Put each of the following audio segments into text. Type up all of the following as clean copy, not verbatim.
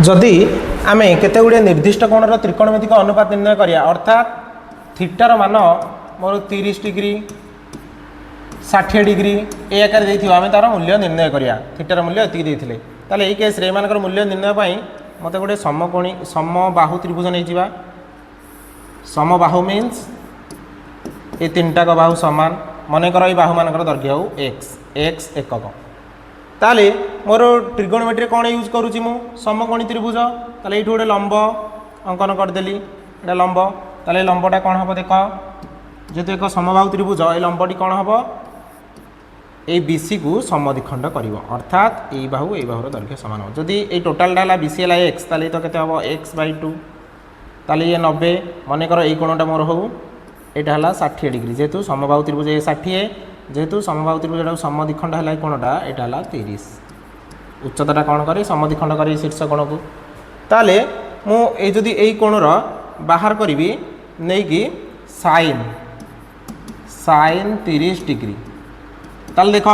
जदि आम केते गुड़े निर्दिष्ट कोणर त्रिकोणमितिक अनुपात निर्णय करिया अर्थात थीटार मान मोर 30 डिग्री 60 डिग्री ए आकार देथिबा आमे तार मूल्य निर्णय करिया थीटार मूल्य एति देथिले ताले एई केस रे एमानकर मूल्य निर्णय पई मते गुडे समकोणी समबाहु त्रिभुज नै जिबा समबाहु मीन्स ए तीनटा को बाहु समान मन कर ए बाहु मानकर दैर्घ्य हो x x एकक ताले मोर ट्रिगोनोमेट्री कौन यूज करुँची मु समकोणी त्रिभुज ताले ये गोटे लंब अंकन करदेली एटा लंब ताले लंबटा कौन हम देख जेहेतु एक समबाहु त्रिभुज ये लंबटी कौन हम ये बीसी को समद्विखंड कर अर्थात यही बाहुर दैर्घ्य सामान हो जदि ये टोटालटा है बीसी है एक्स ताले तो केते हम x/2 ताले ये 90 मन कर ये कोणटा मोर हो यहाँ है 60 डिग्री जेहेतु समबाहु त्रिभुज ये 60 जेहेतु समबाहु त्रिभुज समद्विखंड है कोणटा यहाँ है 30 उच्चताटा कौन करे समद्विखंड करे शीर्ष कोण को ताले मु ए जदि एई कोणर बाहर करी नहीं कि साइन 30 डिग्री ताले देख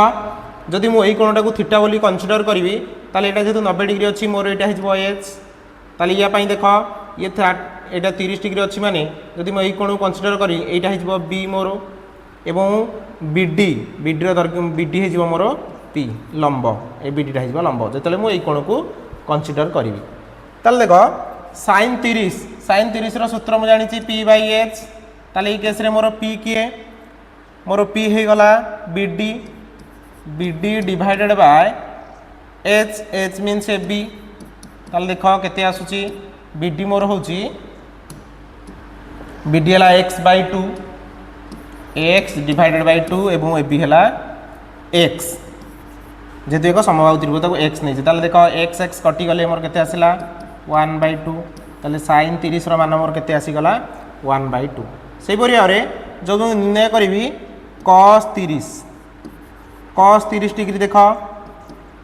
जदि मु एई कोणटा को थीटा बोली कंसीडर करी ताले एटा जेहेतु 90 डिग्री अच्छी मोर यहाँ हो एच ताले या पाई देख ये एटा 30 डिग्री अच्छी माने जदि मु एई कोण को कंसीडर करी एटा हो बी मोर एवं बीडी बीडी हो मोर पी लंब ए बीडीटा हो लंब जो मुझे कोण को कंसीडर करी ताले देख साइन 30 सूत्र मुझे जानी p/h ताले ये केस रे मोर p किए मोर p हो गला BD BD divided by h h means A B ताले देख केते आसुची बीडी मोर होची बीडी है x/2 x डिवाइडेड बाय 2 एवं ए बी है x जेहेतु एक समबाहु त्रिभुज को x नहीं ताले देख x x कटि गले मोर केते आसिला 1/2 ताले sin 30 रो मान मोर केते आसीगला 1/2 से परिया रे जो निर्णय करी cos 30 डिग्री देख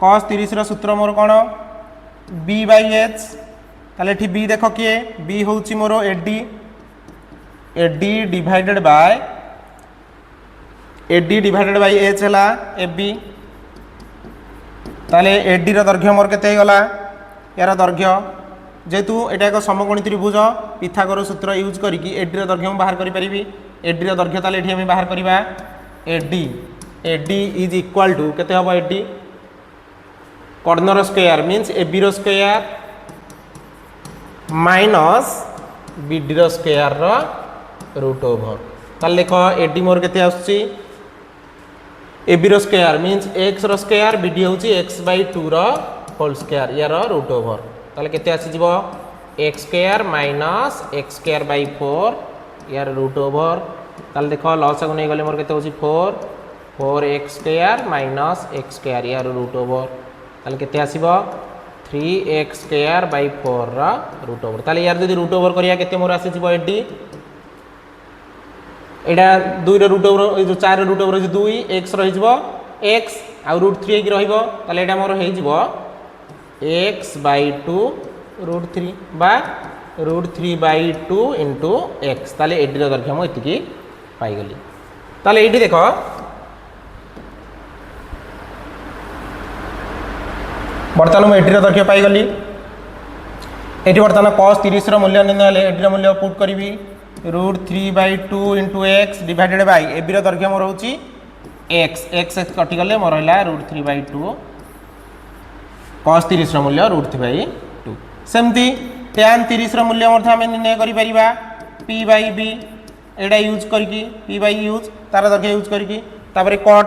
cos 30 रो सूत्र मोर कोन b/h ताले एठी b देख किए b होउची मोर AD डिवाइडेड बाय h है AB ताले AD दैर्घ्य मोर केते गला यार दैर्घ्य जेहेतु एटा एक समकोणी त्रिभुज पिथागोरस सूत्र यूज करके AD दैर्घ्य बाहर करि परिबी AD दैर्घ्य ताले एठी हम बाहर करबा AD इज इक्वल टू केते हबो AD corner square means AB रो स्क्वायर माइनस BD रो स्क्वायर रो रूट ओवर ताले देख AD मोर केते आछी AB रो स्क्वायर मीन्स x रो स्क्वायर BD होची x/2 रो होल स्क्वायर यार रूट ओवर ताले केते आसी जीवो x square minus x square by 4 यार रूट ओवर ताले देख लॉस को नहीं गले मोर केते होची 4x square minus x square यार रूट ओवर ताले केते आसीबो 3x स्क्वायर बाय 4 रो रूट ओवर ताले यार जदी रूट ओवर करिया केते मोर आसी जीवो AD एटा 2 रो रूट ओवर जो 4 रो रूट ओवर 2 x रहिजबो x आ रूट 3 की रहिबो ताले एटा मोर हेइ जिवो x/2 रूट 3 बा रूट 3/2 इनटू x ताले एडी रो दैर्घ्य म एतिकी पाई गली ताले एडी देखो बर्तमान मु एडी रो दैर्घ्य पाई गली एटी बर्तमान cos 30 रो मूल्य निर्णय ले एडी रो मूल्य पुट करबी root 3/2 into x divided by AB दैर्घ्य मोर होची एक्स एक्स एक्स कटि गले मोर है रूट 3/2 cos 30 रो मूल्य रूट 3/2 सेमती tan 30 रो मूल्य मोर आम निर्णय करि परिबा p/b एडा यूज करकी p/e यूज तार दैर्घ्य यूज करकी तापरे cot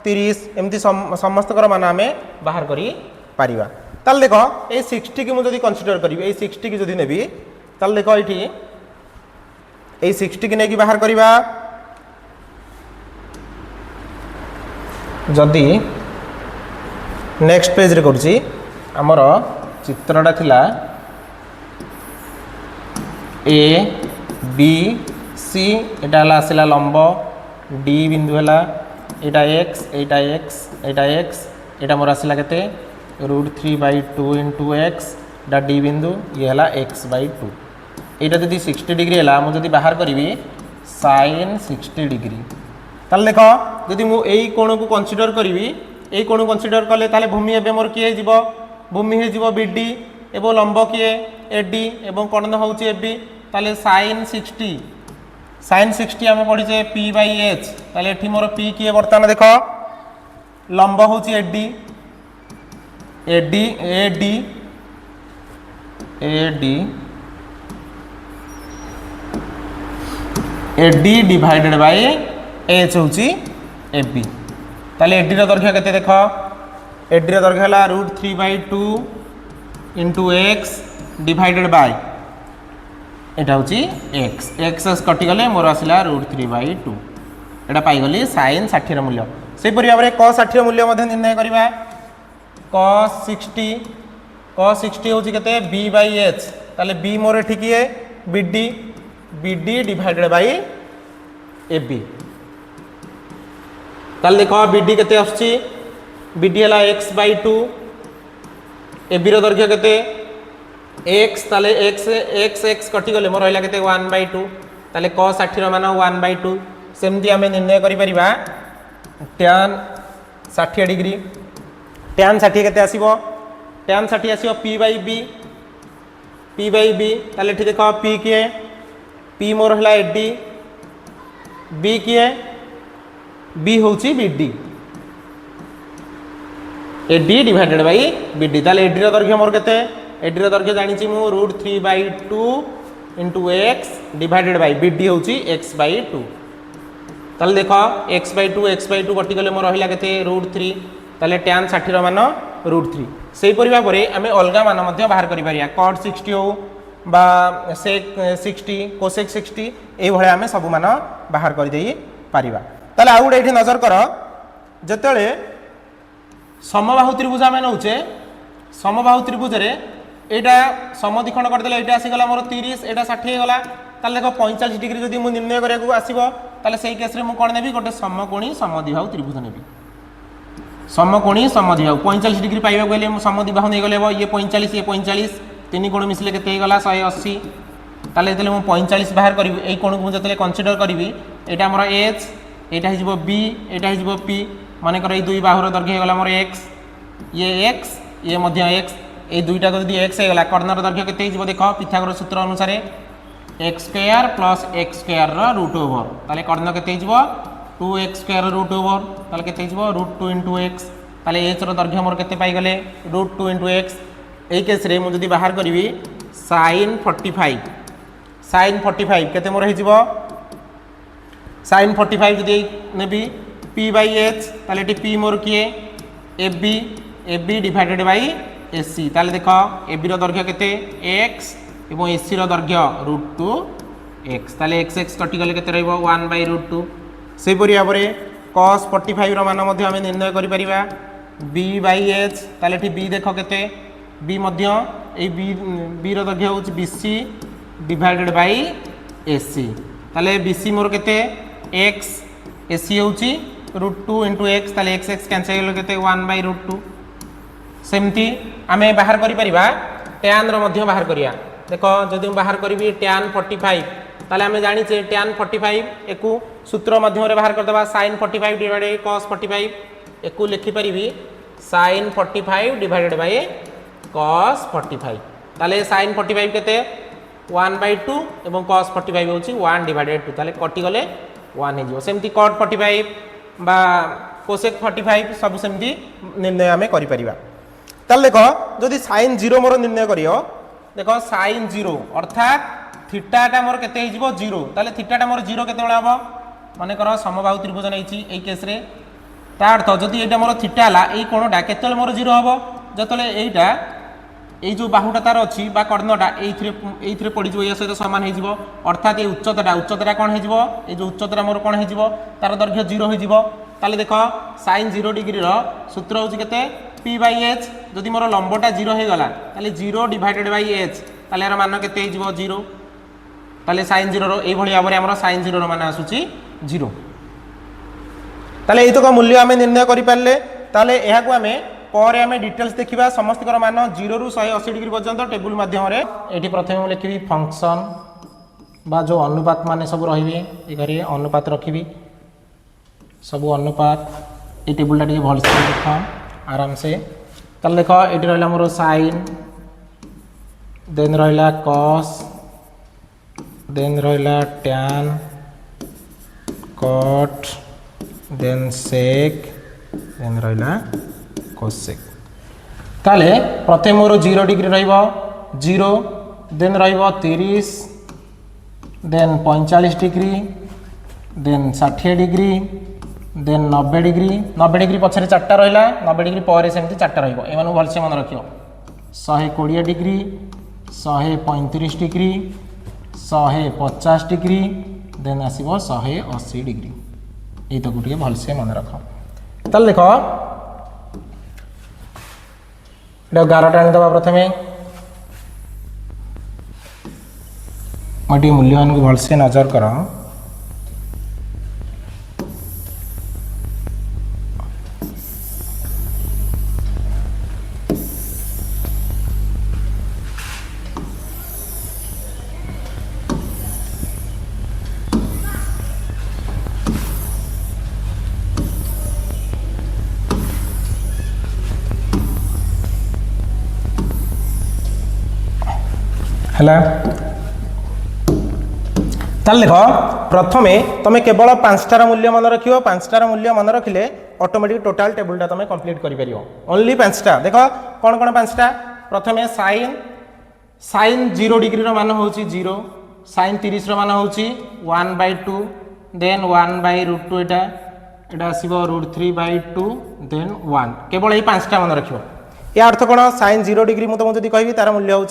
30 एमती समस्त कर मान आम बाहर करि परिबा ताल देख ए 60 की मु जदी कंसीडर करिबे ए 60 की जदी नेबी ताल देख एठी ए 60 की नहीं बाहर करवा जदि नेक्स्ट पेज रे करूची हमर चित्रटा थिला ए बी सी एटा हला आसिला लंब डी बिंदु हला एटा x एटा मोर आसिला केते रूट 3/2 इंटू एक्स एटा डी बिंदु ये हला x/2 एटा जदि 60 डिग्री है मुझे बाहर करी sin 60 डिग्री ताले देख जदि मु एई कोण को कंसीडर करी एई कोण कंसीडर कले ताले भूमि एबे मोर किए जीवो भूमि हे जीवो बीडी एवं लंब किए एडी एवं कर्ण हूँ एबी ताले sin 60 आम पढ़ीचे पी बाई एच ताले एठी मोर पी किए बर्तमान देख लंब हूँ AD AD AD AD AD divided by H हूँ एबी ताले एडी दैर्घ्य केते देख एडी दैर्घ्य है √3/2 इंटू एक्स डिवाइडेड बाय एटा हूँ एक्स एक्स कटिगले मोर आसला √3/2 एटा पाइगली sin 60 मूल्य से भाव में cos 60 मूल्य निर्णय करवा cos 60 हूँ के बी बाई एच ताले बी मोर एठी किए BD BD divided by AB ताले देख बीडी केते आछी बीडी है x/2 एबी दैर्घ्य केते x ताले x कटिगले मोर रहा के 1/2 ताले cos 60 मान 1/2 सेमती आम निर्णय करिपरिबा tan 60 डिग्री tan 60 केते आसीबो tan 60 आसीबो p बाई बी ताले एठी देखो p किए p मोर हला एडी b किए b होउची BD AD divided by BD ताले एडी दैर्घ्य मोर केते एडी दैर्घ्य जानी मु √3/2 into x divided by BD हूँ x/2 ताले देख x/2 कटिगले मोर रहा के √3 ताले tan 60 मान √3 से भाव में आम अलग मान बाहर कर cot 60 हो बा sec 60 cosec 60 ये आम सब मान बाहर कर दे पारिबा ताले आउ गोटे नजर कर जिते समबाहु त्रिभुज आम नौचे समबाहु त्रिभुज एटा समद्विखंड करदे ये आसीगला मोर 30 एटा 60 गला ताले देख 45 डिग्री जदि मु निर्णय करिया आसीबो ताले सेही केस रे मु कोन नेबी गोटे समकोणी समद्विबाहु त्रिभुज नेबी समकोणी समद्विबाहु 45 डिग्री पाइबा गले मु समद्विबाहु नै गले ये 45 तीन कोण मिसले केते गला 180 ताले देले मु 45 बाहर करिवि एई कोण को जतले कंसीडर करिवि एटा मोर h एटा हिजबो b एटा हिजबो p माने कर ए दुई बाहुर दैर्घ्य गला मोर x ये मध्य x ये दुईटा जब एक्स होगा कर्णर दैर्घ्य के देख पिथागोरस सूत्र अनुसार x² plus x² root over ताले कर्ण के 2x² रूट ओवर ताले के √2 इंटू एक्स ताले एच दैर्घ्य मोर के पाइगले √2 इंटू एक्स यही केस रे मुझे बाहर करी sin 45 केते मोर हो sin 45 जदि नेबी p बाई एच ताले p मोर किए ab डिवाइडेड बाई एसी ताले देख एबी दैर्घ्य केते x एवं एसी दैर्घ्य √2 x ताले x कटिगले केते रहइबो 1/√2 से परि भाव में cos 45 रो मान मध्य आमे निर्णय करि परिबा b बाई h ताले एठी b देख केते b मध्य ए b रो दैर्घ्य होच bc डिवाइडेड बाई एसी ताले bc मोर केते x एसी होची √2 इंटू x ताले x कैंसिल केते 1/√2 सेमती आमे बाहर करि परिबा tan रो मध्य बाहर करिया देखो जदि हम बाहर करी tan 45 ताले आमे जानी छे tan 45 एकु सूत्र माध्यम रे बाहर कर देबा sin 45 डिवाइडेड बाय cos 45 एकु लिखि परिबी sin 45 डिवाइडेड बाय cos 45 ताले sin 45 केते 1/2 एवं cos 45 होची 1 डिवाइडेड 2 ताले कटि गले 1 हे जिवो सेमती cot 45 बा cosec 45 सब सेमती निर्णय आमे करि परिबा ताले देखो जदि sin 0 मोर निर्णय करियो देखो sin 0 अर्थात थीटाटा मोर केते हिजबो 0 ताले थीटाटा मोर 0 केते बेला हबो माने कर समबाहु त्रिभुज नैछि एई केस रे ता अर्थ जदि एटा मोर थीटा हला एई कोणटा केते मोर 0 हबो जतले एइटा एई जो बाहुटा तार अछि बा कर्णटा एइथरे पड़ी जिवो या सहित समान हे जिवो अर्थात ए उच्चताटा कोन हे जिवो ए जो उच्चता मोर कोन हे जिवो तार दैर्घ्य 0 हे जिवो ताले देखो sin 0 डिग्री रो सूत्र होछि केते p बाई h जदि मोर लंबटा 0 हो गला ताले 0 डिवाइडेड बाई h ताले यार मान केते हिजबो 0 ताले sin 0 रो एई भली भाबरे हमर sin 0 रो मान आसुची 0 ताले एई तो का मूल्य हमें निर्णय करि पारले ताले एहा को हमें पर हमें डिटेल्स देखिबा समस्त कर मान 0 रु 180 डिग्री पर्यंत टेबल माध्यम रे एठी प्रथमे हम लिखिबी फंक्शन बा जो अनुपात माने सब रहिबे ए घरे अनुपात रखिबी सब अनुपात ए टेबलटा टिके भल से देखा आराम से ताले देख ये रहा मोर sin देन रहिला कॉस, देन रहिला tan, cot, then seg, then रहिला कोसेक। ताले प्रथम मोर 0 डिग्री रहिबो 0, देन रहिबो 30, then 45 degree, then 60 degree, then 90 degree. 90 degree पछरे 4टा रहिला, 90 डिग्री पर सेमती 4टा रहिबो। एमानु भलसे मन रखियो। 120 डिग्री, 135 डिग्री, 150 डिग्री, देन आसीबो 180 डिग्री। ये तो गुटिए भलसे मन रख। ताल देखो एटा 11टा आनी दबा प्रथमे मटी मूल्यवान को भलसे नजर कर। है ताल देख प्रथमे तुम केवल 5टार मूल्य मन रख। 5टार मूल्य मन रखिले ऑटोमेटिक टोटाल टेबुलटा तुम कंप्लीट कर पार। ओनली 5टा देख कौन कौन 5टा। प्रथमे साइन, साइन 0 डिग्री मान हूँ 0, साइन 30 मान हूँ 1/2, देन 1/√2 एटा आसो √3/2, देन 1। केवल ये 5टा मन रख। या अर्थ कौन साइन 0 डिग्री मुझे तुमको कहि तार मूल्य हूँ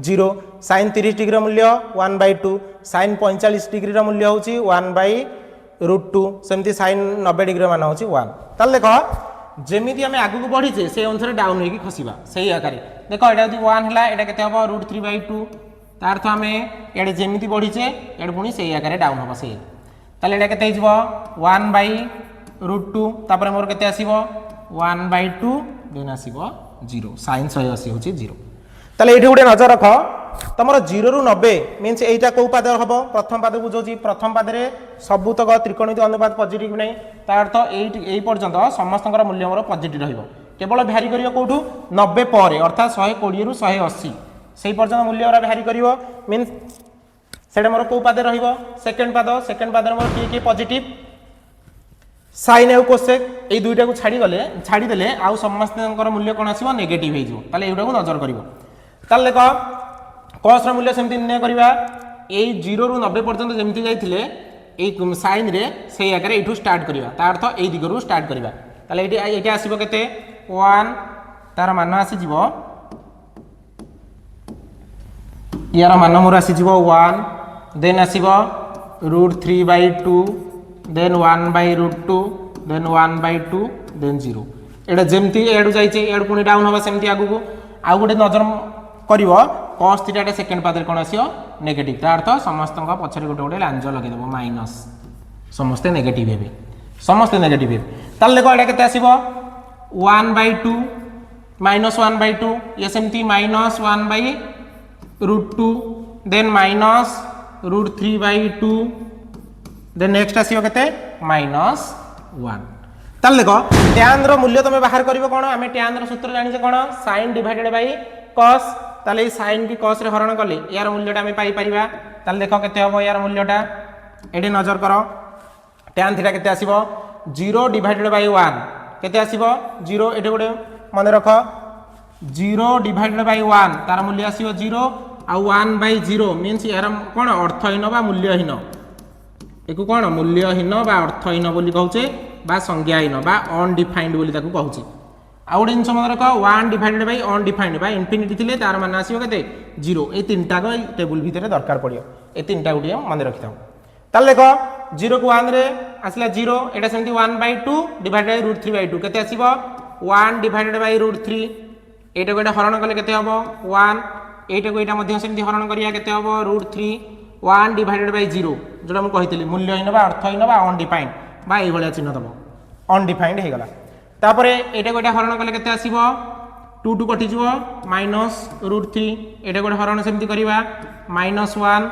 0, साइन 30 डिग्री मूल्य 1/2, साइन 45 डिग्री मूल्य हूँ 1/√2, सेमती साइन 90 डिग्री मान हूँ 1। ताल देख जमीती आम आग को बढ़ीचे से अनुसार डाउन होगी खसवा से आकार देख यहाँ 1 है यहाँ के √3/2 तार अर्थ आम ये जमीती बढ़ीचे ये पुणी से आकार डाउन हम से यहाँ के 1/√2 तापर मोर के आसो 1/2 देन आसो 0 साइन 180 हूँ 0। ताले ये गोटे नजर रख तुम 0 ରୁ 90 मीन्स यहीटा कौ पाद हम प्रथम पाद बुझे। प्रथम पादे सबुतक त्रिकोणमिति अनुपात पॉजिटिव नहीं तार अर्थ यही पर्यंत समस्त मूल्य मोर पॉजिटिव रहिबो। केवल भ्यारी करियो कोठू 90 पर अर्थात 120 ରୁ 180 से पर्यंत मूल्य भ्यारी करियो मीन्स सेटा मोर कौ पादे रहिबो सेकंड पाद। सेकंड पादे मोर की पॉजिटिव साइन और कोसेक ये दुईटा को छाड़ी देले आउ समस्त मूल्य कौन आसो नेगेटिव हो ताले एटा को नजर करिवो। ताल देख कॉस मूल्य सेमती निर्णय करवा 0 ରୁ 90 पर्यंत जमती जाइथिले ए साइन रे से आकार एठू स्टार्ट करवा तार अर्थ ए दिगरु स्टार्ट करवा। ताले एटी आसीबो केते 1 तार मान आसी जीवो यार मान मोर आसी जीवो 1 देन आसीबो √3/2 देन 1/√2 देन 1/2 देन 0 एटा जेमती एडू जाइछे एडू पुनी डाउन होबा सेमती आगु को आउ गोटे नजर करिवो cos थीटा सेकंड पादरे कोन आसीओ नेगेटिव तार अर्थ समस्त पछरे गोटे गोटे लांज लगे देबो माइनस समस्त नेगेटिव हेबे समस्त नेगेटिव हेबे। ताल देखो एटा केते आसीबो 1/2 माइनस 1/2 ये सेमती minus 1/√2 then minus √3/2 then next आसीबो केते -1। ताल देखो tan रो मूल्य तुम बाहर करिवो कोन आमे tan रो सूत्र जानि जे कोन sin डिवाइडेड बाय cos ताले sin की cos रे हरण कले यार मूल्यटा आमे पाई परिबा। ताले देखो केते हबो यार मूल्यटा एडी नजर करो tan थीटा केते आसीबो 0 डिवाइडेड बाय 1 केते आसीबो 0 एडी गोटे मन रख 0 डिवाइडेड बाय 1 तार मूल्य आसीबो 0 आ 1/0 मींस यार कोन अर्थहीन बा मूल्यहीन एको कोन मूल्यहीन बा अर्थहीन बोली कहउचे बा संज्ञाहीन बा अनडिफाइंड बोली ताकू कहउचे। आ गोटे जिनस मन रख 1 डिवाइडेड बाय अनडिफाइंड बा इनफिनिटी थिले तार मान आसीबो केते 0 ए तीनटा को टेबल भितरे दरकार पड़ियो ए तीनटा गुडी मन रखिथाउ। ताल देखो 0 को 1 रे आसला 0 एटा सेमती 1/2 डिवाइडेड बाय √3/2 केते आसीबो 1 डिवाइडेड बाय √3 एटा को एटा हरण कले केते हबो 1 एटा को एटा मध्य सेमती हरण करिया केते हबो √3 1 डिवाइडेड बाय 0 जोटा मु कहितली मूल्यहीन बा अर्थहीन बा अनडिफाइंड बा ए भलिया चिन्ह दबो अनडिफाइंड हे गला। तापरे एटा को एटा हरण कले केते आसीबो 2 2 कटि जिवो -√3 एटा को हरण सेमती करिवा -1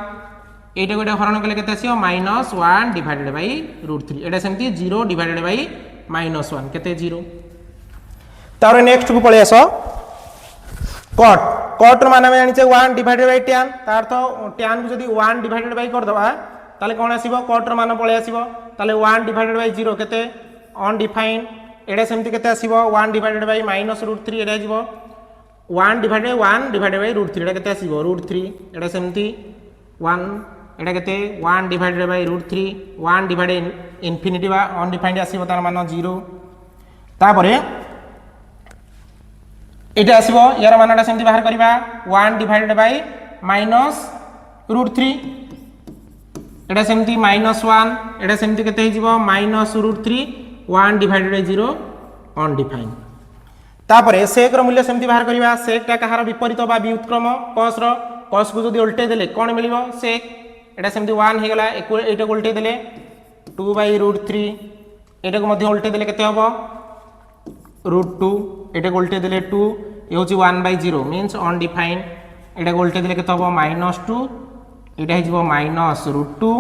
एटा को एटा हरण कले केते आसीबो -1 डिवाइडेड बाय √3 एटा सेमती 0 डिवाइडेड बाय -1 केते 0। तारे नेक्स्ट को पळे आसो कट कट मान आम जाने 1 डिवाइडेड बाय tan तार अर्थ tan को जदि 1 डिवाइडेड बाय कर दबा ताले कोन आसीबो कट मान पळे आसीबो ताले 1 डिवाइडेड बाय 0 केते अनडिफाइंड एडा सेमति केते आसीबो 1 डिवाइडेड बाय -√3 एडा आसीबो 1 डिवाइडेड बाय √3 एडा केते आसीबो √3 एडा सेमति 1 एडा केते 1 डिवाइडेड बाय √3 1 डिवाइडेड इनफिनिटी बा अनडिफाइंड आसीबो तार मान 0 तापरे एटा आसीबो यार मानटा सेमति बाहर करबा 1 डिवाइडेड बाय -√3 एटा सेमति -1 एटा सेमति केते हिजिबो -√3 1 डिवाइडेड बाय 0 अनडिफाइंड तापरे सेक रो मूल्य सेमति बाहर करबा सेक टा कहार विपरीत बा व्युत्क्रम cos को जदि उल्टे देले कोन मिलिबो सेक एटा सेमति 1 हे गला एटा उल्टे देले 2/√3 एटा को मध्ये उल्टे देले केते हबो √2 एटा को उल्टे देले 2 ए होची 1/0 मींस अनडिफाइंड एटा को उल्टे देले केते हबो -2 एटा हिजिबो -√2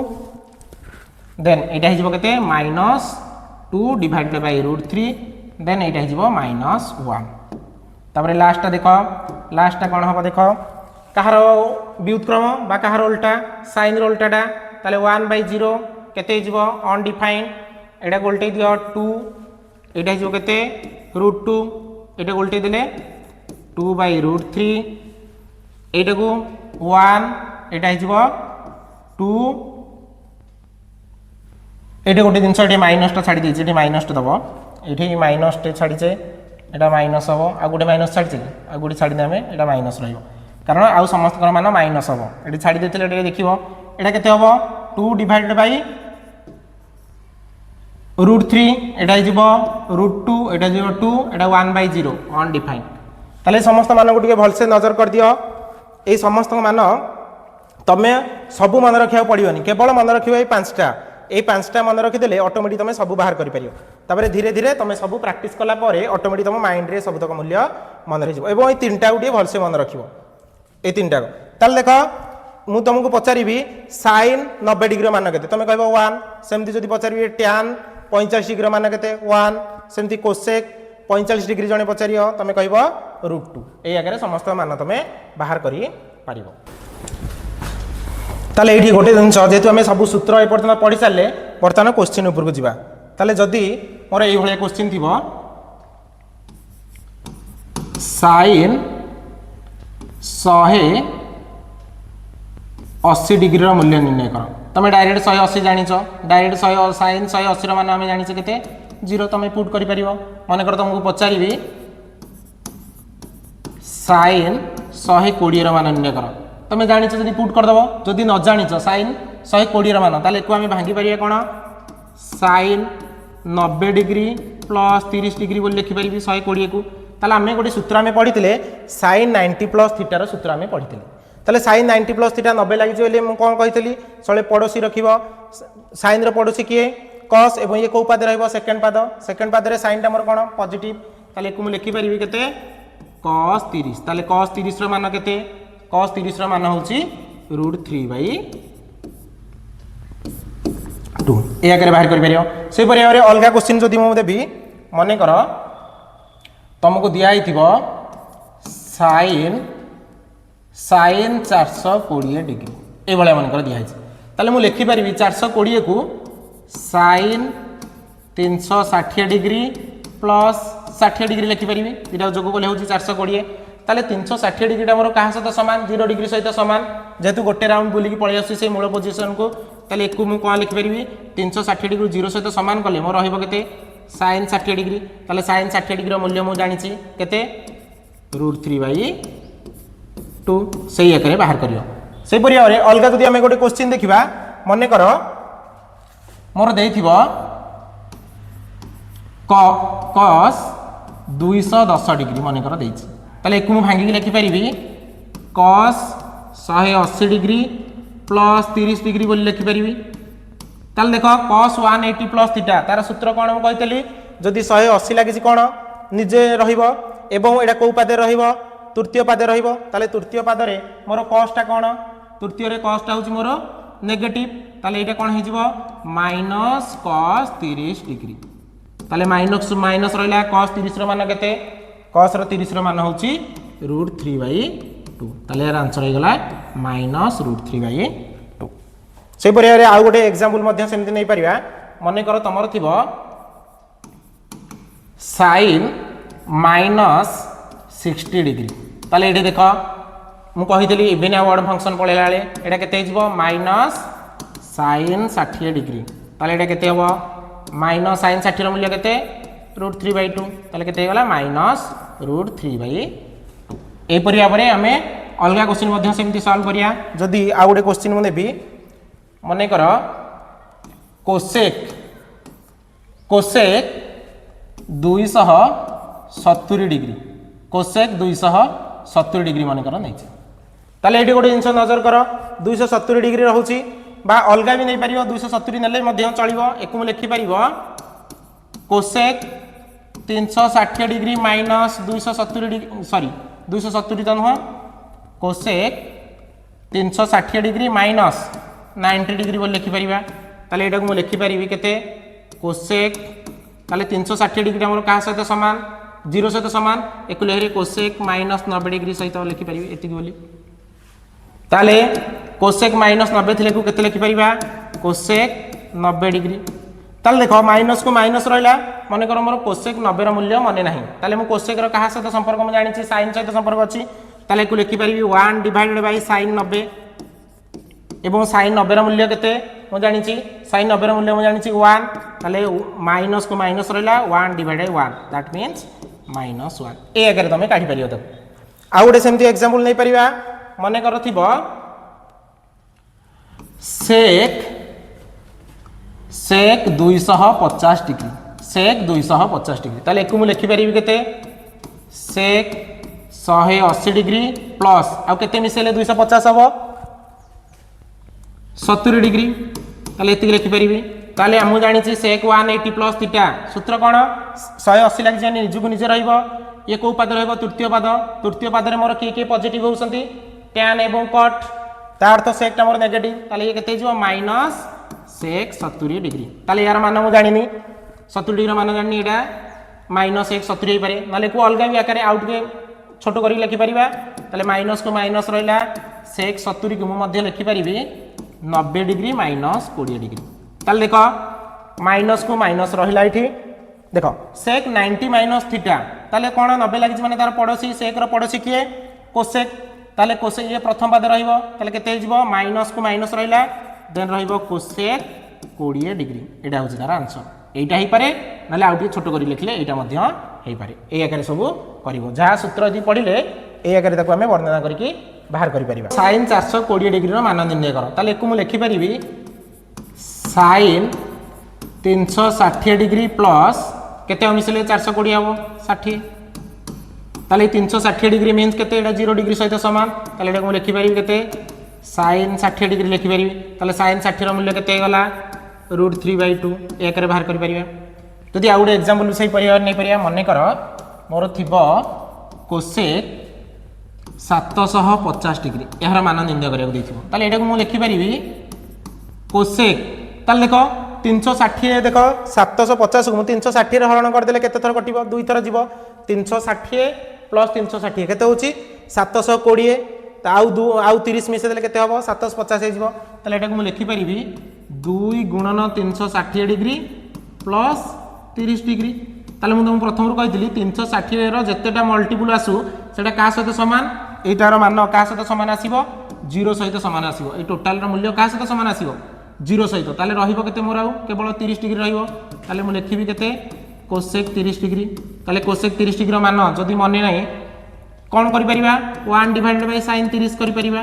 देन एटा हिजिबो केते -2 डिवाइडेड बाय √3 देन एटा हिजिबो -1 तापरे लास्ट देखो लास्ट कोन हबो देखो कहार व्युत्क्रम बा कहार उल्टा साइन रो उल्टाटा ताले 1/0 केते हिजिबो अनडिफाइंड एटा को उल्टे दियो 2 एटा हिजिबो केते √2 एटा को उल्टे देले 2/√3 एटा को 1 एटा हिजिबो 2 एटा गोटे जिनस एटी माइनस टा छाडी देछि एटी माइनस टा दबो एठी माइनस टे छाडी छे एटा माइनस हबो आ गोटे माइनस छाडी छे आ गोटे छाडी देमे एटा माइनस रहइबो कारण आउ समस्त मान माइनस हबो एटी छाडी देथिले एटा देखिबो एटा केते हबो 2 divided by √3 Etah हिजिबो √2 Etah हिजिबो 2 Etah 1/0 undefined ताले समस्त मान को टिके भलसे नजर कर दियो ए समस्त मान तमे सबु मन रखिया पड़ियोनी केवल मन रखियो ए पांचटा ए पांचटा मन रखिदेले ऑटोमेटिक तमे सबु बाहर करि परियो तापरे धीरे धीरे तमे सबु प्रैक्टिस कला परे ऑटोमेटिक तम माइंड रे सबु तक मूल्य मन रहि जबो एवं ए तीनटा उठी भलसे मन रखियो ए तीनटा ताले देखो मु तुमको पचारिबी sin 90 डिग्री मान केते तमे कहबो 1 सेमति जदि पचारिबी tan 45 डिग्री मान केते 1 सेमति cosec 45 डिग्री जने पचारियो तमे कहबो √2 ए आगे समस्त मान तमे बाहर करि पारिबो ताले एठी गोटे जिनस जेतु आमे सब सूत्र ए पर्यंत पढि सारले वर्तमान क्वेश्चन ऊपर को जिबा ताले जदि मोर एई भले क्वेश्चन थिबो sin 180 डिग्री रो मूल्य निर्णय करो तमे डायरेक्ट 180 जानिचो डायरेक्ट 100 sin 180 रो मान आमे जानिचे केते 0 तमे पुट करि परिबो माने कर तुमको पचारिबी sin 120 रो मान निर्णय करो तमे जानिचो जदि पुट कर दबो जदि न जानिचो sin 120 रो मान ताले को आमे भांगी परिया कोन sin 90 डिग्री प्लस 30 डिग्री बोल लिखि परिबी 120 को ताले आमे गोटे सूत्र आमे पढितिले sin 90 प्लस थीटा रो सूत्र आमे पढितिले ताले sin 90 प्लस थीटा 90 लागि जे मु कोन कहितली सळे पड़ोसी रखिबो sin रो पड़ोसी किए cos एवं ये को पाद रहइबो सेकंड पाद रे sin टा मोर कोन पॉजिटिव ताले को मु लिखि परिबी केते cos 30 ताले cos 30 रो मान केते cos 30 रो मान होची √3/2 ए आगे बाहर कर परियो से परिया अलगा क्वेश्चन जदि मु देबी मने कर तुमको दिया हिथिबो sin 420 डिग्री ए भले मन कर दिया हिछ ताले मु लिखि परिबी 420 को sin 360 डिग्री प्लस 60 डिग्री लिखि परिबी इटा जोग बोले होची 420 ताले 360 डिग्री टा मोर कहा सहित समान 0 डिग्री सहित समान जेतु गोटे राउंड बुली की पळे आसी से मूल पोजीशन को ताले एक मु कोन लिखि परिबी 360 डिग्री 0 सहित समान कले मोर रहइबो केते sin 60 डिग्री ताले sin 60 डिग्री मूल्य मु जानिची केते √3/2 सही एकरे बाहर करियो से परिया रे अलगा जदि हमें गोटे क्वेश्चन देखिबा मने करो मोर देइथिबो cos 210 डिग्री मने कर देइछि ताले एक मु भांगी लिखि परिबी cos 180 डिग्री प्लस 30 डिग्री बोली लिखि परिबी ताले देखो cos 180 प्लस थीटा तार सूत्र कोन हम कहितली जदि 180 लागिछि कोन निजे रहिबो एवं एडा को पादे रहिबो तृतीय पादे रहिबो ताले तृतीय पादरे मोर cos टा कोन तृतीय रे cos टा होछि मोर नेगेटिव ताले एटा कोन हिजिबो -cos 30 डिग्री ताले माइनस रहला cos 30 रो मान केते cos रो 30 रो मान होछि √3/2 ताले यार आंसर होगला -√3/2 से परिया आउ गोटे एग्जांपल मध्य सेमति नै परिया मने कर तमर थिबो sin -60 डिग्री ताले एठी देखो मु कहितली इवन वर्ड फंक्शन पळेला बेले एटा केते हिजबो -sin 60 डिग्री ताले एटा केते हबो -sin 60 रो मूल्य केते √3/2 ताले केते गला -√3/2 ए परिया परे हमें अलगा क्वेश्चन मध्य सेमति सॉल्व करिया जदी आ गुटे क्वेश्चन मु देबी मने कर कोसेक 270 डिग्री कोसेक 270 डिग्री मन कर नहीं ताले एठी गोटे जिंस नजर कर 270 डिग्री रहउची बा अलगा भी नहीं परिबो 270 नेले मध्य चलिबो एकु लिखि परिबो cosec 360 degree minus 270 degree sorry 270 तो नुह कोसेक 360 डिग्री माइनस 90 डिग्री बोल लिखि परिबा ताले एटा को मु लिखि परिबी केते कोसेक ताले 360 डिग्री हमर का सहित समान 0 सहित समान एकु लेहरी कोसेक माइनस 90 डिग्री सहित लिखि परिबी एतिकी बोली ताले कोसेक माइनस 90 थिले को केते लिखि परिबा कोसेक 90 डिग्री ताले देखो माइनस को माइनस रहिला माने कर मोर कोसेक 90 रो मूल्य माने नाही ताले मु कोसेक रो कहा सहित संपर्क म जानि छी sin सहित संपर्क अछि ताले को लिखि परिबी 1 डिवाइडेड बाय sin 90 एवं sin 90 रो मूल्य केते मु जानि छी sin 90 रो मूल्य मु जानि छी 1 ताले माइनस को माइनस रहिला 1 डिवाइडेड 1 दैट मींस -1 ए अगर तमे काढी परियो त आ गुटे सेमति एग्जांपल नै परिबा मने कर थिबो सेक 250 डिग्री सेक 250 डिग्री ताले एकु मु लिखि परिबी केते सेक 180 डिग्री प्लस आ केते मिसेले 250 हबो 70 डिग्री ताले एति लिखि परिबी ताले हम जानि छी सेक 180 प्लस थीटा सूत्र कोन 180 लाग जानि निजुक निजे रहइबो ये को पद रहइबो तृतीय पद रे मोर के पॉजिटिव होसंती tan एवं cot ता अर्थ सेक टा मोर नेगेटिव ताले ये केते जिवो माइनस सेक 70 डिग्री ताले यार मान मु जानिनी 70 डिग्री मान जानिनी एटा माइनस 170 हे पारे नाले को अलगा भी आकार आउट के छोटो करी लिखि परिबा ताले माइनस को माइनस रहिला सेक 70 को मु मध्ये लिखि परिबी 90 डिग्री माइनस 20 डिग्री ताले देखो माइनस को माइनस रहिला इठी देखो सेक 90 माइनस थीटा ताले कोन 90 लागि माने तार पड़ोसी सेक रो पड़ोसी किए कोसेक ताले कोसेक ये प्रथम पद रहिबो ताले केते जिवो माइनस को माइनस रहिला देन रहिबो कोसेक 20 डिग्री एटा होची तार आंसर एटा ही पारे नाले आउट छोटो करी लिखले एटा मध्य हे पारे ए आकार सब करिवो जहा सूत्र यदि पढिले ए आकार ताको हमें वर्णना करके बाहर करि परिबा sin 420 डिग्री रो मान निर्णय कर ताले एकु मु लिखि परिबी sin 360 डिग्री प्लस केते मिसले 420 हबो 60 ताले 360 डिग्री मीन्स केते एटा 0 डिग्री सहित समान ताले एटा को लिखि परिबी केते sin 60 डिग्री लिखि परिबी ताले sin 60 रो मूल्य केते गला √3/2 एक रे बाहर करि परिबा जदि आ गुटे एग्जांपल सही परिया नै परिया मने कर मोर थिबो कोसेक 750 डिग्री एहर मान निर्णय करिया दैथिबो ताले एटा को मु लिखि परिबी कोसेक ताले देखो 360 देखो 750 को 360 रे हरण कर देले केते थर कटिबो दुई थर जीवो 360 प्लस 360 केते होची 720 आउ 30 मिसे देले केते हबो 750 हे जीवो ताले एटा को मु लिखि परिबी 2 गुणन 360 डिग्री प्लस 30 डिग्री ताले मु तुम प्रथम रो कहितली 360 रो जतेटा मल्टीपल आसु सेटा का सहित समान एटार मान का सहित समान आसीबो 0 सहित समान आसीबो ए टोटल रो मूल्य का सहित समान आसीबो 0 सहित ताले रहिबो केते मोर आउ केवल 30 डिग्री रहिबो ताले मु लिखिबी केते कोसेक 30 डिग्री ताले कोसेक 30 डिग्री रो मान जदी मने नाही कोन करि परिबा 1 डिवाइडेड बाय sin 30 करि परिबा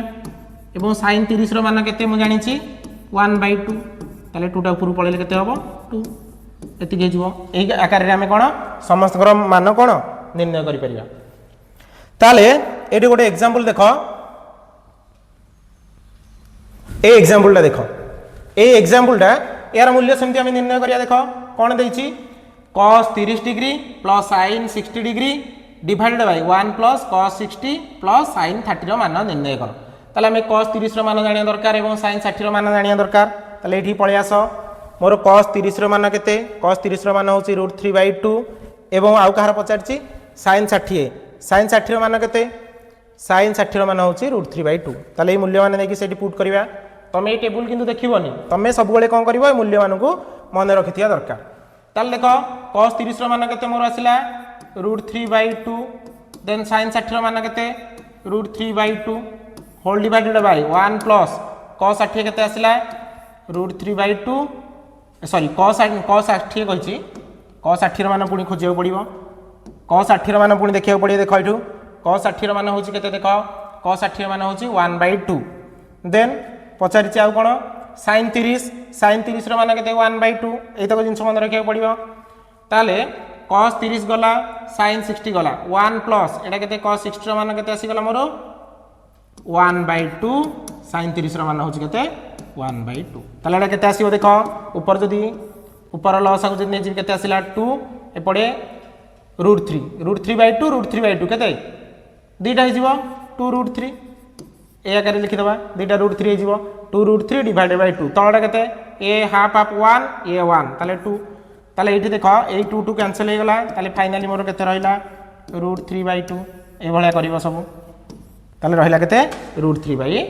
एवं sin 30 रो मान केते मु जानि छी 1/2 ताले 2 टा ऊपर पळेले केते हबो 2 एति के जीवो एई आकार रे हमें कोन समस्त रो मान कोन निर्णय करि परिबा ताले एटी गोटे एग्जांपल देखो ए एग्जांपल टा देखो ए एग्जांपल टा यार मूल्य सेमति हमें निर्णय करिया देखो कोन देइची cos 30 degree plus sin 60 degree divided by 1 plus cos 60 plus sin 30 रो मान निर्णय कर ताले हमें cos 30 रो मान जानिया दरकार एवं sin 60 रो मान जानिया दरकार ताले एठी पळे आसो मोर cos 30 रो मान केते cos 30 रो मान होची √3/2 एवं आउ कहार पचारची sin 60 sin 60 मान केते sin 60 मान होची √3/2 ताले मूल्य मान देखि सेठी पुट करबा तमे ए टेबल किंतु देखिबोनी तमे सब बेले कोन करबो ए मूल्य मान को मन रखिथिया दरकार ताले देखो cos 30 मान केते मोर आसिला √3/2 देन sin 60 मान केते √3/2 whole divided by 1 plus cos 60 केते आसिला √3/2 सॉरी cos 60 कहिची cos 60 मान पुणी खोजियो पड़िबो cos 60 मान पुणी देखियो पड़ियो देखो एठू cos 60 मान होची केते देखो cos 60 मान होची 1/2 देन पचारिची आउ कोन sin 30 मान केते 1/2 एतक जिंस मन रखियो पड़िबो ताले cos 30 गला sin 60 गला 1 प्लस एटा केते cos 60 मान केते आसी गला मोर 1/2 sin 30 मान होची केते 1/2 ताले एटा केते आसीबो देखो ऊपर जदी ऊपर लॉस आगु जदी नेजी केते आसीला 2 एपडे √3/2 केते दीटा हे जीवो 2√3 ए आकार लिखि दबा दीटा √3 हे जीवो 2√3 डिवाइडेड बाय 2 तळडा केते a हाफ ऑफ 1 a 1 ताले 2 ताले एठी देखो ए 2 2 कैंसिल हे गला ताले फाइनली मोर केते रहिला √3/2 ए भलिया करिवो सब ताले रहिला केते √3/2